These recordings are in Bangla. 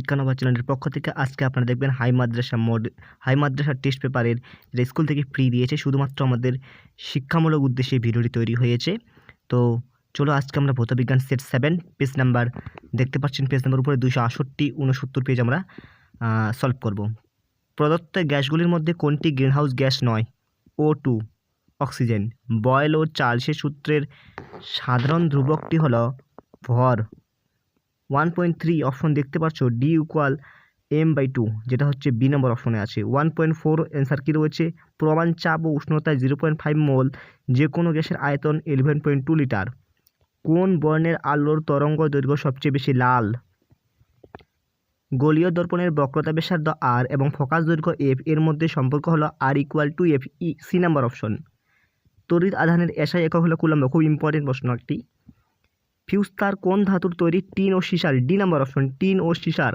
বিজ্ঞান আবার চ্যানেলের পক্ষ থেকে আজকে আপনারা দেখবেন হাই মাদ্রাসা টেস্ট পেপারের যেটা স্কুল থেকে ফ্রি দিয়েছে, শুধুমাত্র আমাদের শিক্ষামূলক উদ্দেশ্যে ভিডিওটি তৈরি হয়েছে। তো চলো আজকে আমরা ভৌতবিজ্ঞান সেট 7 পেজ নাম্বার দেখতে পাচ্ছেন, পেজ নাম্বার উপরে 268-69 পেজ আমরা সলভ করব। প্রদত্ত গ্যাসগুলির মধ্যে কোনটি গ্রিনহাউস গ্যাস নয়? O2 oxygen. বয়েল ও চার্লসের সূত্রের সাধারণ ধ্রুবকটি হলো ভর। 1.3 অপশন দেখতে পাচ্ছ, D = m/2, যেটা হচ্ছে বি নম্বর অপশনে আছে। 1.4 অ্যান্সার কী রয়েছে? প্রমাণ চাপ ও উষ্ণতা 0.5 মোল, যে কোনো গ্যাসের আয়তন 11.2 লিটার। কোন বর্ণের আলোর তরঙ্গ দৈর্ঘ্য সবচেয়ে বেশি? লাল। গোলীয় দর্পণের বক্রতা ব্যাসার্ধ R এবং ফোকাস দৈর্ঘ্য F এর মধ্যে সম্পর্ক হলো R = F, C number option. তড়িৎ আধানের এসআই একক হলো কুলম্ব। খুব ইম্পর্টেন্ট প্রশ্ন একটি। ফিউজ তার কোন ধাতুর তৈরি? টিন ও সীসার, ডি নাম্বার অপশন। টিন ও সীসার।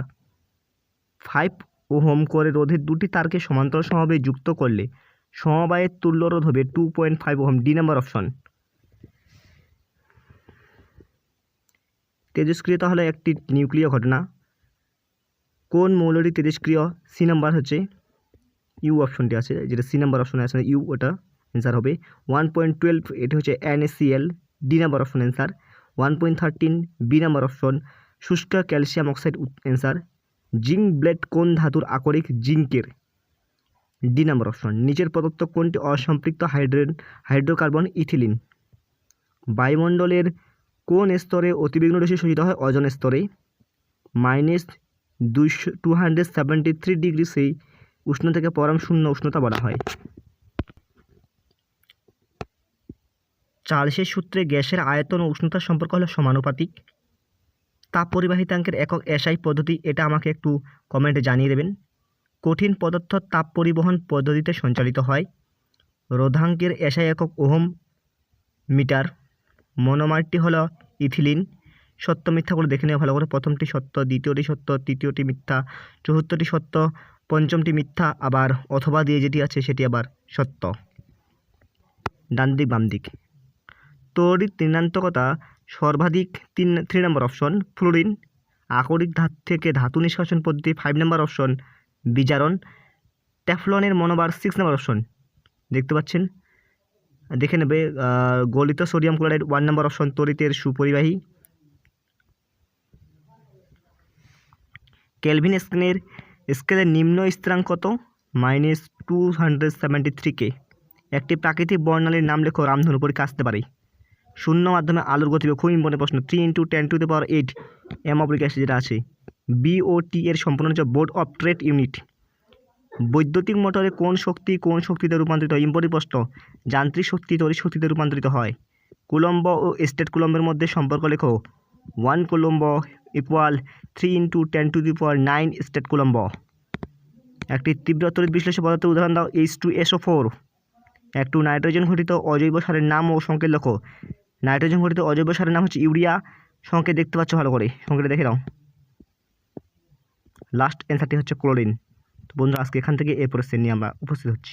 5 ওহম করে রোধের দুটি তারকে সমান্তরাল সমবায়ে যুক্ত করলে সমবায়ের তুল্য রোধ হবে 2.5 ওহম, ডি নাম্বার অপশন। তেজস্ক্রিয়তা হলো একটি নিউক্লিয় ঘটনা। কোন মৌলটি তেজস্ক্রিয়? সি নাম্বার হচ্ছে ইউ অপশনটি আছে, যেটা সি নাম্বার অপশনে আছে ইউ, ওটা অ্যান্সার হবে। 1.12 এটি হচ্ছে NaCl, D number option answer. 1.13 B number option. শুষ্ক calcium oxide answer. Zinc blende কোন ধাতুর আকরিক? জিঙ্কের, ডি নাম্বার অপশন। নিচের প্রদত্ত কোনটি অসম্পৃক্ত হাইড্রোকার্বন? ইথিলিন। বায়ুমণ্ডলের কোন স্তরে অতিবেগুনি রশ্মি শোষিত হয়? ওজোন স্তরে। -273 ডিগ্রি সেই উষ্ণতাকে পরম শূন্য উষ্ণতা বলা হয়। চার্লসের সূত্রে গ্যাসের আয়তন ও উষ্ণতার সম্পর্ক হলো সমানুপাতিক। তাপ পরিবাহিতাঙ্কের একক এসআই পদ্ধতি, এটা আমাকে একটু কমেন্টে জানিয়ে দেবেন। কঠিন পদার্থ তাপ পরিবহন পদ্ধতিতে সঞ্চালিত হয়। রোধাঙ্কের এসআই একক ওহম মিটার। মনোমারটি হলো ইথিলিন। সত্য মিথ্যাগুলো দেখে নেওয়া ভালো করে। প্রথমটি সত্য, দ্বিতীয়টি সত্য, তৃতীয়টি মিথ্যা, চতুর্থটি সত্য, পঞ্চমটি মিথ্যা, আবার অথবা দিয়ে যেটি আছে সেটি আবার সত্য। ডান দিক বাম দিক। তড়িৎ ঋণাত্মকতা সর্বাধিক 3 নম্বর অপশন ফ্লোরিন। আকরিক ধাতু থেকে ধাতু নিষ্কাশন পদ্ধতি 5 নম্বর অপশন বিজারণ। টেফলনের মনোবার 6 নম্বর অপশন দেখতে পাচ্ছেন, দেখে নেবে। গলিত সোডিয়াম ক্লোরাইড 1 নম্বর অপশন তড়িতের সুপরিবাহী। কেলভিন স্কেলের নিম্ন স্থিরাঙ্ক কত? -273 K। একটি প্রাকৃতিক বর্ণালীর নাম লেখো। রামধনু, পরীক্ষা আসতে পারে। শূন্য মাধ্যমে আলোর গতিবেগ, খুব ইম্পর্টেন্ট প্রশ্ন। 3 × 10⁸ এম অবলিক অ্যাসি যেটা আছে। BOT এর সম্পূর্ণ হচ্ছে বোর্ড অফ ট্রেড ইউনিট। বৈদ্যুতিক মোটরে কোন শক্তিতে রূপান্তরিত হয়? ইম্পর্টেন্ট প্রশ্ন। যান্ত্রিক শক্তি তড়িৎ শক্তিতে রূপান্তরিত হয়। কুলম্ব ও স্টেট কুলম্বের মধ্যে সম্পর্ক লেখো। 1 কুলম্ব = 3 × 10⁹ স্টেট কুলম্ব। একটি তীব্র তড়িৎ বিশ্লেষক পদার্থের উদাহরণ দাও। H2SO4। একটু নাইট্রোজেন ঘটিত অজৈব সারের নাম ও সংকেত লেখো। নাইট্রোজেন ঘটিত অজৈব সারের নাম হচ্ছে ইউরিয়া। সংকেত দেখতে পাচ্ছ ভালো করে, সংকেত দেখে দাও। লাস্ট অ্যান্সারটি হচ্ছে ক্লোরিন। তো বন্ধুরা, আজকে এখান থেকে এরপরের শ্রেণী আমরা উপস্থিত হচ্ছি।